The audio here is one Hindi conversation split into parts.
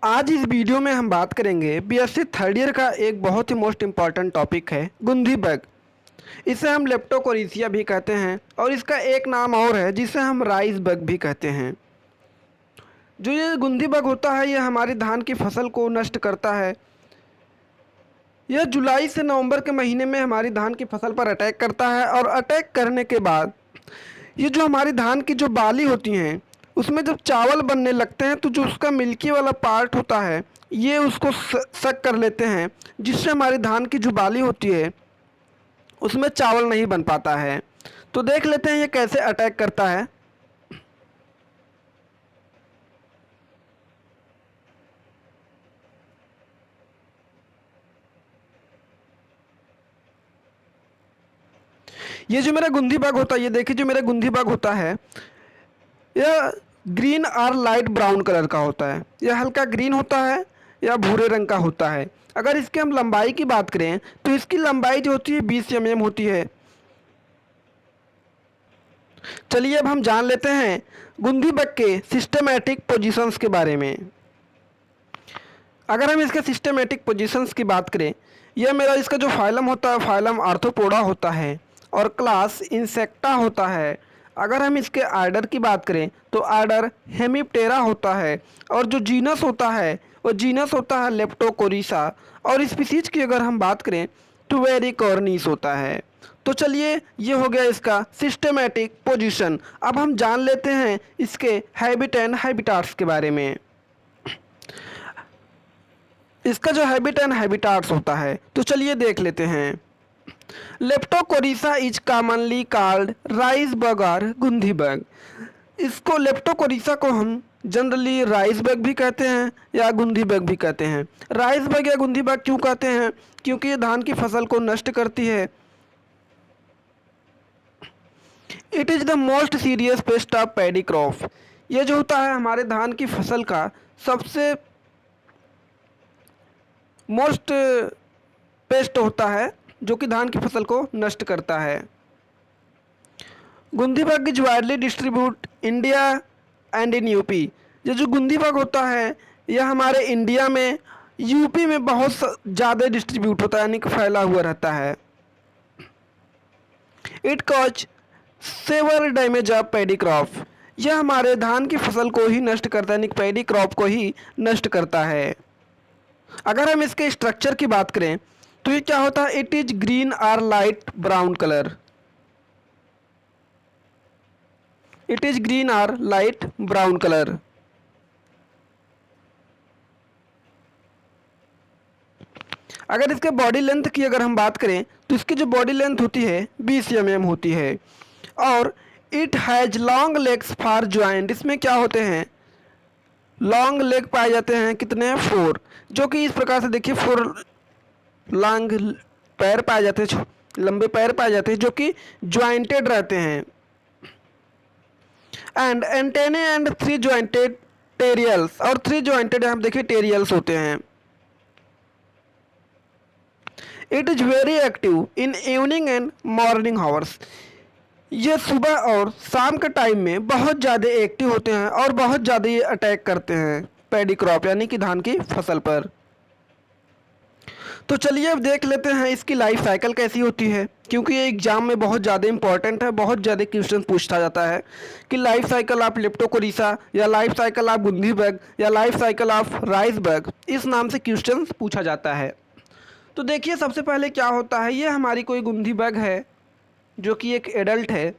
आज इस वीडियो में हम बात करेंगे बीएससी थर्ड ईयर का एक बहुत ही मोस्ट इम्पॉर्टेंट टॉपिक है गुंधी बग। इसे हम लेप्टोकोरीसिया भी कहते हैं और इसका एक नाम और है जिसे हम राइस बग भी कहते हैं। जो ये गुंधी बग होता है ये हमारी धान की फसल को नष्ट करता है। यह जुलाई से नवंबर के महीने में हमारी धान की फसल पर अटैक करता है और अटैक करने के बाद ये जो हमारी धान की जो बाली होती हैं उसमें जब चावल बनने लगते हैं तो जो उसका मिल्की वाला पार्ट होता है ये उसको सक कर लेते हैं, जिससे हमारी धान की जो बाली होती है उसमें चावल नहीं बन पाता है। तो देख लेते हैं ये कैसे अटैक करता है। ये जो मेरा गुंधी बग होता है, ये देखिए जो मेरा गुंधी बग होता है यह ग्रीन और लाइट ब्राउन कलर का होता है। यह हल्का ग्रीन होता है या भूरे रंग का होता है। अगर इसके हम लंबाई की बात करें तो इसकी लंबाई जो होती है 20 mm होती है। चलिए अब हम जान लेते हैं गुंधी बग के सिस्टमेटिक पोजीशंस के बारे में। अगर हम इसके सिस्टमेटिक पोजीशंस की बात करें, यह मेरा इसका जो फाइलम होता है फाइलम आर्थ्रोपोडा होता है और क्लास इंसेक्टा होता है। अगर हम इसके आर्डर की बात करें तो आर्डर हेमिप्टेरा होता है और जो जीनस होता है वो जीनस होता है लेप्टोकोरीसा और स्पीसीज की अगर हम बात करें तो वेरिकोर्निस होता है। तो चलिए ये हो गया इसका सिस्टमेटिक पोजीशन। अब हम जान लेते हैं इसके हैबिट एंड हैबिटाट्स के बारे में। इसका जो हैबिट एंड हैबिटाट्स होता है तो चलिए देख लेते हैं। Leptocorisa is commonly called rice bug और गुंधी बग। इसको लेप्टोकोरीसा को हम जनरली राइस बग भी कहते हैं या गुंधी बग भी कहते हैं। राइस बग या गुंधी बग क्यों कहते हैं? क्योंकि ये धान की फसल को नष्ट करती है। It is the most serious paste of paddy crop. ये जो होता है हमारे धान की फसल का सबसे मोस्ट पेस्ट होता है जो कि धान की फसल को नष्ट करता है। Gundhi bug is widely distribute India and in UP. ये जो गुंधी बग होता है यह हमारे इंडिया में यूपी में बहुत ज़्यादा डिस्ट्रीब्यूट होता है, यानी कि फैला हुआ रहता है। It cause severe damage of paddy crop. यह हमारे धान की फसल को ही नष्ट करता है, यानी कि पैडी क्रॉप को ही नष्ट करता है। अगर हम इसके स्ट्रक्चर की बात करें तो ये क्या होता है? इट इज ग्रीन और light brown colour. It is green और लाइट ब्राउन कलर। अगर इसके बॉडी लेंथ की अगर हम बात करें तो इसकी जो बॉडी लेंथ होती है 20 mm होती है और it has long legs for joint. इसमें क्या होते हैं? लॉन्ग लेग पाए जाते हैं, कितने हैं? 4। जो कि इस प्रकार से देखिए 4 लॉन्ग पैर पाए जाते हैं, लंबे पैर पाए जाते हैं जो कि ज्वाइंटेड रहते हैं। And antennae and 3 jointed tarsals. और 3 ज्वाइंटेड हम देखिए टेरियल्स होते हैं। It is very active in evening and morning hours. ये सुबह और शाम के टाइम में बहुत ज़्यादा एक्टिव होते हैं और बहुत ज़्यादा ये अटैक करते हैं पैडी क्रॉप यानी कि धान की फसल पर। तो चलिए अब देख लेते हैं इसकी लाइफ साइकिल कैसी होती है, क्योंकि ये एग्जाम में बहुत ज़्यादा इंपॉर्टेंट है। बहुत ज़्यादा क्वेश्चन पूछा जाता है कि लाइफ साइकिल ऑफ लेप्टोकोरीसा या लाइफ साइकिल ऑफ गुंधी बग या life cycle of rice bug, इस नाम से क्वेश्चन पूछा जाता है। तो देखिए सबसे पहले क्या होता है, ये हमारी कोई गुंधी बग है जो कि एक एडल्ट है।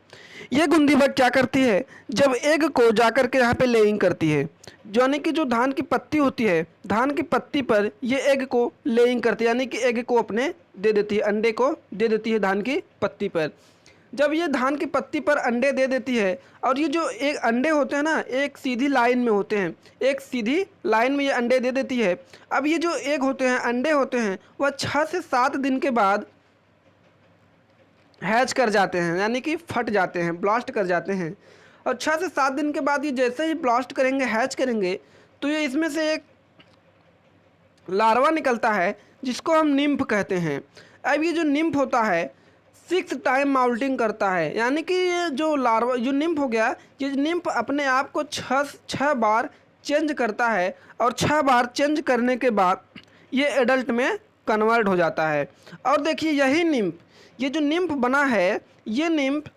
ये गुंधी बग क्या करती है? जब एग को जाकर के यहाँ पे लेइंग करती है, यानी कि जो धान की पत्ती होती है धान की पत्ती पर ये एग को लेइंग करती है, यानी कि एग को अपने दे देती है, अंडे को दे देती है धान की पत्ती पर। जब ये धान की पत्ती पर अंडे दे देती है और ये जो एक अंडे होते हैं ना एक सीधी लाइन में होते हैं, एक सीधी लाइन में ये अंडे दे देती है। अब ये जो एग होते हैं अंडे होते हैं वह 6 से 7 दिन के बाद हैच कर जाते हैं, यानी कि फट जाते हैं, ब्लास्ट कर जाते हैं। और 6 से 7 दिन के बाद ये जैसे ही ब्लास्ट करेंगे, हैच करेंगे, तो ये इसमें से एक लार्वा निकलता है जिसको हम निम्फ कहते हैं। अब ये जो निम्फ होता है 6 टाइम माउल्टिंग करता है, यानी कि ये जो लार्वा जो निम्फ हो गया, ये निम्फ अपने आप को 6 बार चेंज करता है और 6 बार चेंज करने के बाद ये एडल्ट में कन्वर्ट हो जाता है। और देखिए यही निम्फ, ये जो निम्फ बना है, ये निम्फ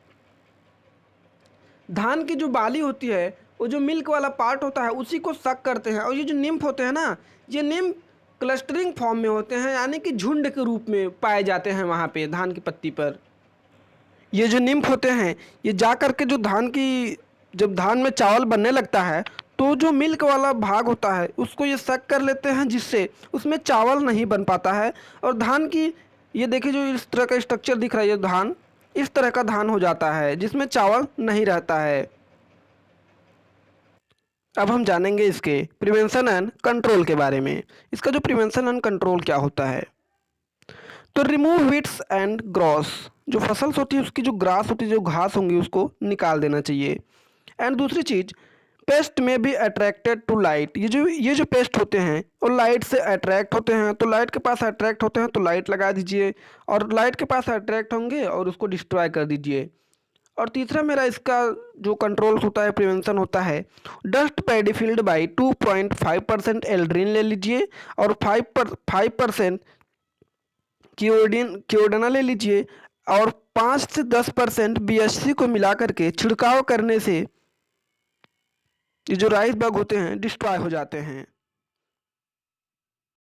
धान की जो बाली होती है, वो जो मिल्क वाला पार्ट होता है उसी को सक करते हैं। और ये जो निम्फ होते हैं ना, ये निम्फ क्लस्टरिंग फॉर्म में होते हैं, यानी कि झुंड के रूप में पाए जाते हैं वहाँ पे धान की पत्ती पर। ये जो निम्फ होते हैं, ये जा कर के जो जब धान में चावल बनने लगता है तो जो मिल्क वाला भाग होता है उसको ये सक कर लेते हैं, जिससे उसमें चावल नहीं बन पाता है। और धान की ये देखिए जो इस तरह का स्ट्रक्चर दिख रहा है, ये धान इस तरह का धान हो जाता है जिसमें चावल नहीं रहता है। अब हम जानेंगे इसके प्रिवेंशन एंड कंट्रोल के बारे में। इसका जो प्रिवेंशन एंड कंट्रोल क्या होता है, तो रिमूव वीड्स एंड ग्रॉस, जो फसल्स होती है उसकी जो ग्रास होती है, जो घास होंगी उसको निकाल देना चाहिए। एंड दूसरी चीज़, पेस्ट में भी अट्रैक्टेड टू लाइट, ये जो पेस्ट होते हैं वो लाइट से अट्रैक्ट होते हैं, तो लाइट के पास अट्रैक्ट होते हैं तो लाइट लगा दीजिए, और लाइट के पास अट्रैक्ट होंगे और उसको डिस्ट्रॉय कर दीजिए। और तीसरा मेरा इसका जो कंट्रोल होता है, प्रिवेंशन होता है, dust paddy field by 2.5% Aldrin ले लीजिए और 5% क्योडेना ले लीजिए, और 5 से 10% BHC को मिला करके छिड़काव करने से ये जो राइस बग होते हैं डिस्ट्रॉय हो जाते हैं।